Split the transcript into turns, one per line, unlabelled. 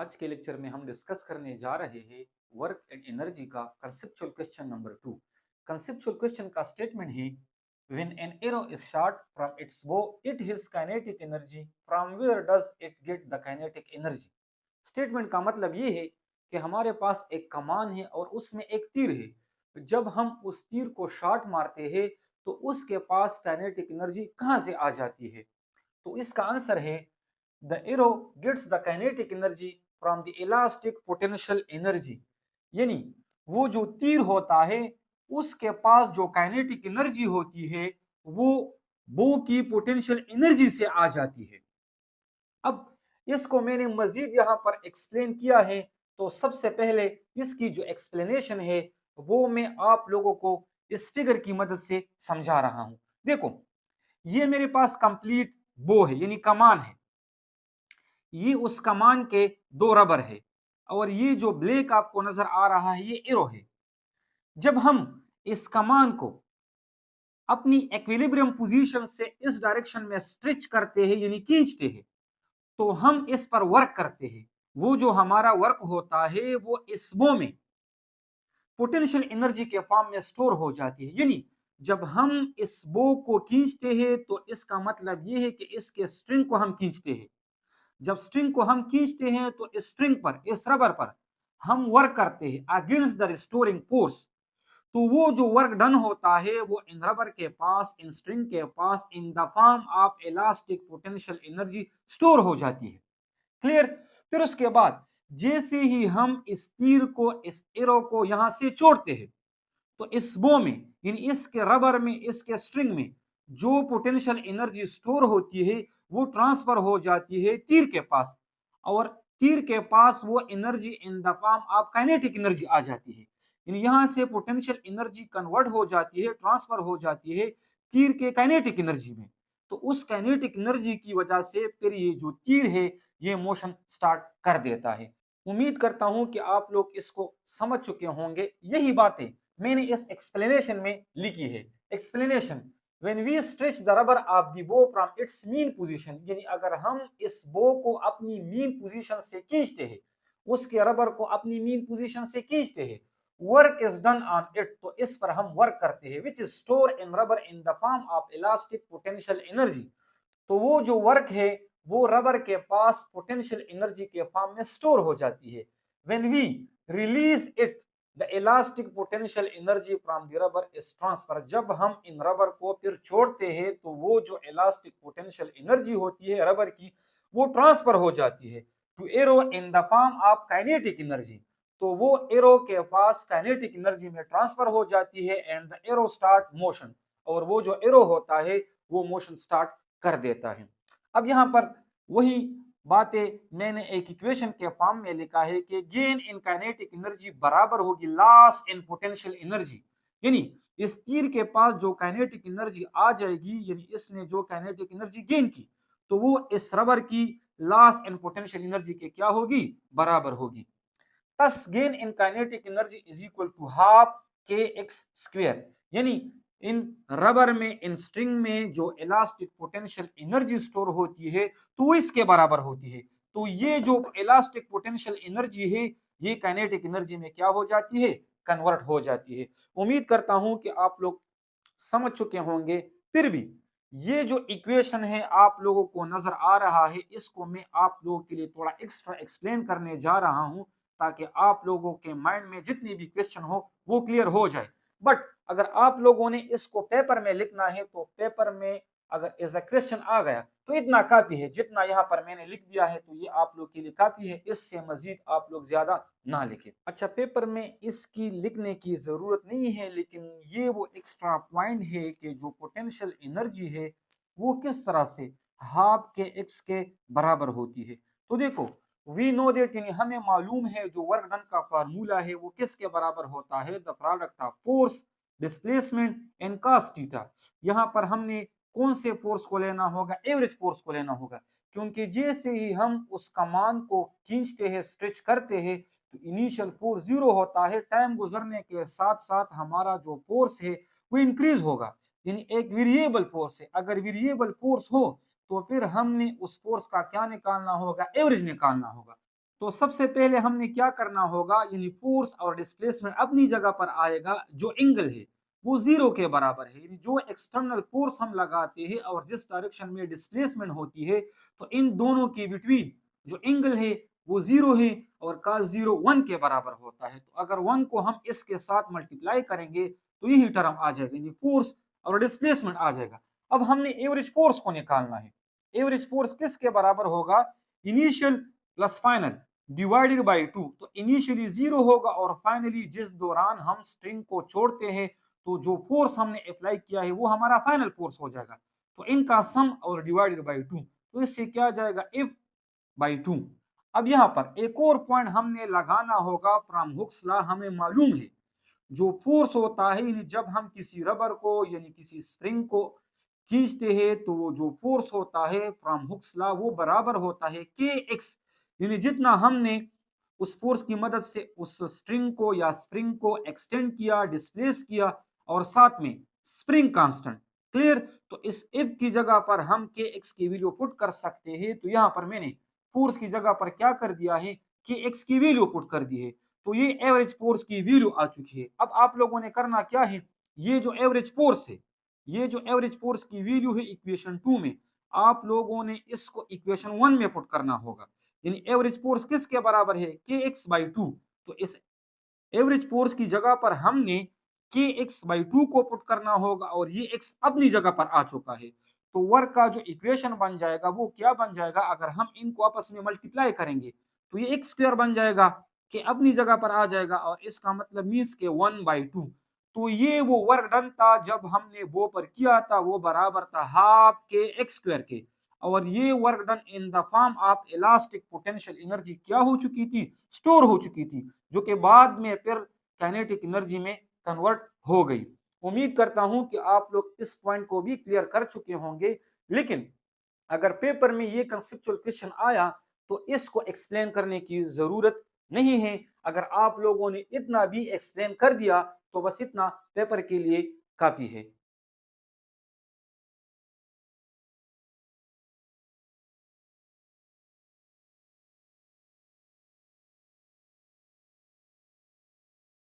आज के लेक्चर में हम डिस्कस करने जा रहे हैं वर्क एंड एनर्जी का conceptual question number 2। Conceptual question का स्टेटमेंट है when an arrow is shot from its bow it has kinetic energy from where does it get the kinetic energy. Statement का मतलब ये है कि हमारे पास एक कमान है और उसमें एक तीर है। जब हम उस तीर को शॉट मारते हैं तो उसके पास काइनेटिक एनर्जी कहां से आ जाती है। तो इसका आंसर है the arrow gets the kinetic energy from the elastic potential energy। यानी वो जो तीर होता है उसके पास जो काइनेटिक एनर्जी होती है वो बो की पोटेंशियल एनर्जी से आ जाती है। अब इसको मैंने मजीद यहां पर एक्सप्लेन किया है, तो सबसे पहले इसकी जो एक्सप्लेनेशन है वो मैं आप लोगों को इस फिगर की मदद से समझा रहा हूं। देखो, ये मेरे पास कंप्लीट बो है यानी कमान है। ये उस कमान के दो रबर है और ये जो ब्लेक आपको नजर आ रहा है ये एरो है। जब हम इस कमान को अपनी इक्विलिब्रियम पोजीशन से इस डायरेक्शन में स्ट्रेच करते हैं यानी खींचते हैं तो हम इस पर वर्क करते हैं। वो जो हमारा वर्क होता है वो इस बो में पोटेंशियल एनर्जी के फॉर्म में स्टोर हो जाती है। यानी जब हम इस बो को खींचते हैं तो इसका मतलब ये है कि इसके स्ट्रिंग को हम खींचते हैं। जब स्ट्रिंग को हम खींचते हैं तो इस स्ट्रिंग पर, इस रबर पर हम वर्क करते हैं अगेंस्ट द रिस्टोरिंग फोर्स। तो वो जो वर्क डन होता है वो इन रबर के पास, इन स्ट्रिंग के पास in the form of elastic potential energy store हो जाती है। क्लियर। फिर उसके बाद जैसे ही हम इस तीर को, इस एरो को यहां से छोड़ते हैं तो इस बो में यानी इसके रबर में, इसके स्ट्रिंग में जो पोटेंशियल एनर्जी स्टोर होती है वो ट्रांसफर हो जाती है तीर के पास और तीर के पास वो energy in the form of kinetic energy आ जाती है। यानी यहां से पोटेंशियल एनर्जी कन्वर्ट हो जाती है, ट्रांसफर हो जाती है तीर के काइनेटिक एनर्जी में। तो उस काइनेटिक एनर्जी की वजह से फिर ये जो तीर है ये मोशन स्टार्ट कर देता है। उम्मीद करता हूं कि आप लोग इसको समझ चुके होंगे। यही बातें मैंने इस एक्सप्लेनेशन में लिखी है। Explanation, when we stretch the rubber of the bow from its mean position, यानी अगर हम इस बो को अपनी मीन पोजीशन से खींचते हैं, उसके रबर को अपनी मीन पोजीशन से खींचते हैं, work is done on it, तो इस पर हम वर्क करते हैं, which is store in rubber in the form of elastic potential energy. तो वो जो वर्क है वो रबर के पास पोटेंशियल एनर्जी के फॉर्म में स्टोर हो जाती है। When we release it the elastic potential energy from the rubber is transfer. जब हम इन रबर को फिर छोड़ते हैं तो वो जो इलास्टिक पोटेंशियल एनर्जी होती है रबर की वो ट्रांसफर हो जाती है to arrow in the form of kinetic energy. तो वो एरो के पास काइनेटिक एनर्जी में ट्रांसफर हो जाती है and the arrow start motion, और वो जो एरो होता है वो मोशन स्टार्ट कर देता है। अब यहां पर वही बातें मैंने एक इक्वेशन के फॉर्म में लिखा है कि गेन इन काइनेटिक एनर्जी बराबर होगी लॉस इन पोटेंशियल एनर्जी। यानी इस तीर के पास जो काइनेटिक एनर्जी आ जाएगी, यानी इसने जो काइनेटिक एनर्जी गेन की, तो वो इस रबर की लॉस इन पोटेंशियल एनर्जी के क्या होगी, बराबर होगी। thus gain in kinetic energy is equal to half kx square। यानी इन रबर में, इन स्ट्रिंग में जो इलास्टिक पोटेंशियल एनर्जी स्टोर होती है तो वो इसके बराबर होती है। तो ये जो इलास्टिक पोटेंशियल एनर्जी है ये काइनेटिक एनर्जी में क्या हो जाती है, कन्वर्ट हो जाती है। उम्मीद करता हूं कि आप लोग समझ चुके होंगे। फिर भी ये जो इक्वेशन है आप लोगों को नजर आ रहा है, इसको मैं आप लोगों के लिए थोड़ा एक्स्ट्रा एक्सप्लेन करने जा रहा हूं ताकि आप लोगों के माइंड में जितनी भी क्वेश्चन हो वो क्लियर हो जाए। बट अगर आप लोगों ने इसको पेपर में लिखना है तो पेपर में अगर एज अ क्वेश्चन आ गया तो इतना काफी है, जितना यहाँ पर मैंने लिख दिया है तो ये आप लोग के लिए काफी है, इससे मजीद आप लोग ज्यादा ना लिखें। अच्छा, पेपर में इसकी लिखने की जरूरत नहीं है, लेकिन ये वो एक्स्ट्रा पॉइंट है कि जो पोटेंशियल एनर्जी है वो किस तरह से हाफ के एक्स के बराबर होती है। तो देखो, वी नो दैट, यानी हमें मालूम है जो वर्क डन का फार्मूला है वो किसके बराबर होता है, the product of force, displacement and cos theta. यहाँ पर हमने कौन से फोर्स को लेना होगा, एवरेज फोर्स को लेना होगा, क्योंकि जैसे ही हम उस कमान को खींचते हैं, स्ट्रेच करते हैं, तो इनिशियल फोर्स जीरो होता है। टाइम गुजरने के साथ साथ हमारा जो फोर्स है वो इंक्रीज होगा, यानी एक वेरिएबल फोर्स है। अगर वेरिएबल फोर्स हो तो फिर हमने उस फोर्स का क्या निकालना होगा, एवरेज निकालना होगा। तो सबसे पहले हमने क्या करना होगा, यानी फोर्स और डिस्प्लेसमेंट अपनी जगह पर आएगा, जो एंगल है वो जीरो के बराबर है, यानी जो एक्सटर्नल फोर्स हम लगाते हैं और जिस डायरेक्शन में डिस्प्लेसमेंट होती है, तो इन दोनों के बिटवीन जो एंगल है वो जीरो है और cos जीरो 1 के बराबर होता है। तो अगर 1 को हम इसके साथ मल्टीप्लाई करेंगे तो यही टर्म आ जाएगा, यानी फोर्स और डिस्प्लेसमेंट आ जाएगा। अब हमने एवरेज फोर्स को निकालना है। एवरेज फोर्स किसके बराबर होगा, initial plus final divided by 2। तो इनिशियली जीरो होगा और फाइनली जिस दौरान हम स्ट्रिंग को छोड़ते हैं तो जो फोर्स हमने अप्लाई किया है वो हमारा फाइनल फोर्स हो जाएगा। तो इनका सम और डिवाइडेड बाई 2, तो इससे क्या जाएगा, एफ बाई 2। अब यहाँ पर एक और पॉइंट हमने लगाना होगा, फ्रॉम हुक्स लॉ हमें मालूम है जो फोर्स होता है, यानी जब हम किसी रबर को यानी किसी स्प्रिंग को खींचते हैं तो वो जो फोर्स होता है फ्रॉम हुक्स लॉ वो बराबर होता है के एक्स, यानी जितना हमने उस फोर्स की मदद से उस स्ट्रिंग को या स्प्रिंग को एक्सटेंड किया, डिस्प्लेस किया और साथ में स्प्रिंग कांस्टेंट। क्लियर? तो इस इफ की जगह पर हम के एक्स की वैल्यू पुट कर सकते हैं। तो यहाँ पर मैंने फोर्स की जगह पर क्या कर दिया है, के एक्स की वैल्यू पुट कर दी है। तो ये एवरेज फोर्स की वैल्यू आ चुकी है। अब आप लोगों ने करना क्या है, ये जो एवरेज फोर्स है, ये जो एवरेज फोर्स की वैल्यू है इक्वेशन 2 में, आप लोगों ने इसको इक्वेशन 1 में पुट करना होगा। यानी एवरेज फोर्स किसके बराबर है, के एक्स बाई 2। तो इस एवरेज फोर्स की जगह पर हमने के एक्स बाई 2 को पुट करना होगा और ये एक्स अपनी जगह पर आ चुका है। तो वर्क का जो इक्वेशन बन जाएगा वो क्या बन जाएगा, अगर हम इनको आपस में मल्टीप्लाई करेंगे तो ये एक्स स्क्वायर बन जाएगा, कि अपनी जगह पर आ जाएगा और इसका मतलब मीन्स के 1/2। तो ये वो वर्क डन था जब हमने वो पर किया था, वो बराबर था हाफ के एक्स स्क्वायर के। और ये work done in the form of elastic potential energy क्या हो चुकी थी, स्टोर हो चुकी थी, जो कि बाद में फिर काइनेटिक एनर्जी में कन्वर्ट हो गई। उम्मीद करता हूं कि आप लोग इस पॉइंट को भी क्लियर कर चुके होंगे। लेकिन अगर पेपर में ये कंसेप्चुअल क्वेश्चन आया तो इसको एक्सप्लेन करने की जरूरत नहीं है। अगर आप लोगों ने इतना भी एक्सप्लेन कर दिया तो बस इतना पेपर के लिए काफी है।